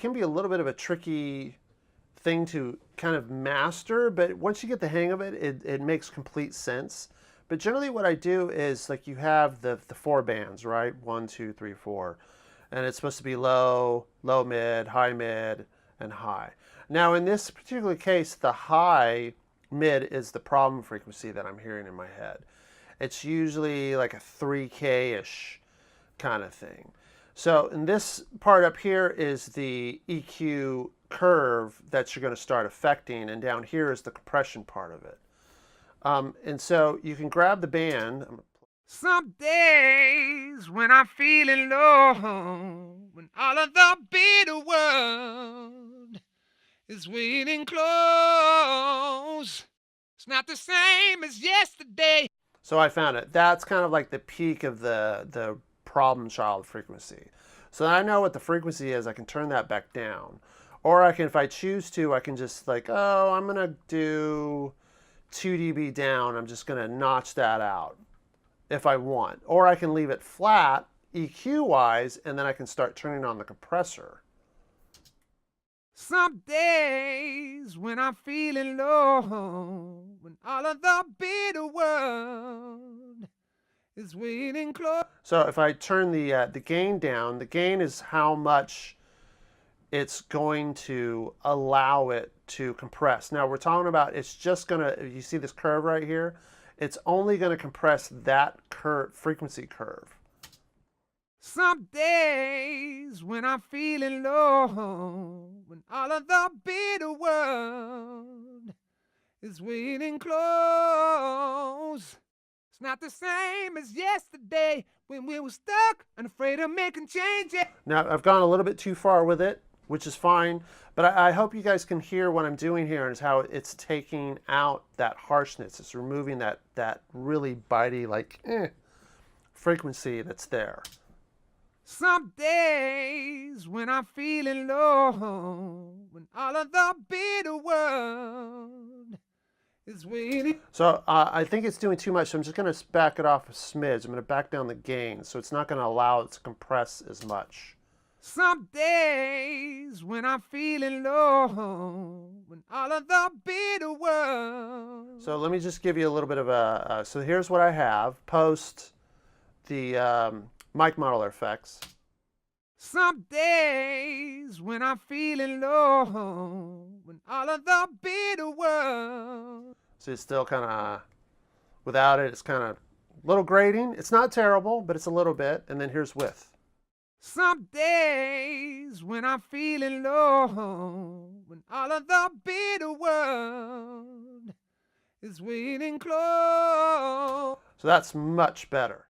can be a little bit of a tricky thing to kind of master, but once you get the hang of it, it makes complete sense. But generally what I do is, like, you have the 4 bands, right? 1, 2, 3, 4. And it's supposed to be low, low mid, and high. Now in this particular case, the high mid is the problem frequency that I'm hearing in my head. It's usually like a 3K-ish kind of thing. So in this part up here is the EQ curve that you're going to start affecting, and down here is the compression part of it. And so you can grab the band. Some days when I'm feeling low, when all of the bitter world is waiting close, it's not the same as yesterday. So I found it. That's kind of like the peak of the problem child frequency. So I know what the frequency is. I can turn that back down. Or I can, if I choose to, I can just like, oh, I'm going to do 2 dB down. I'm just going to notch that out if I want. Or I can leave it flat EQ-wise, and then I can start turning on the compressor. Some days when I'm feeling low, when all of the bitter world is waiting close. So if I turn the gain down, the gain is how much it's going to allow it to compress. Now we're talking about, it's just gonna, you see this curve right here? It's only gonna compress that frequency curve. Some days when I'm feeling low, when all of the bitter world is waiting close. It's not the same as yesterday when we were stuck and afraid of making changes. Now I've gone a little bit too far with it, which is fine, but I hope you guys can hear what I'm doing here, is how it's taking out that harshness. It's removing that really bitey, like, frequency that's there. Some days when I'm feeling low, when all of the bitter world is waiting. So I think it's doing too much, so I'm just going to back it off a smidge. I'm going to back down the gain, so it's not going to allow it to compress as much. Some days when I'm feeling low, when all of the bitter world. So let me just give you a little bit of a, so here's what I have post the mic modeler effects. Some days when I'm feeling low, when all of the bitter world. So it's still kind of, without it, it's kind of a little grating. It's not terrible, but it's a little bit. And then here's with. Some days when I'm feeling low, when all of the bitter world is waiting close. So that's much better.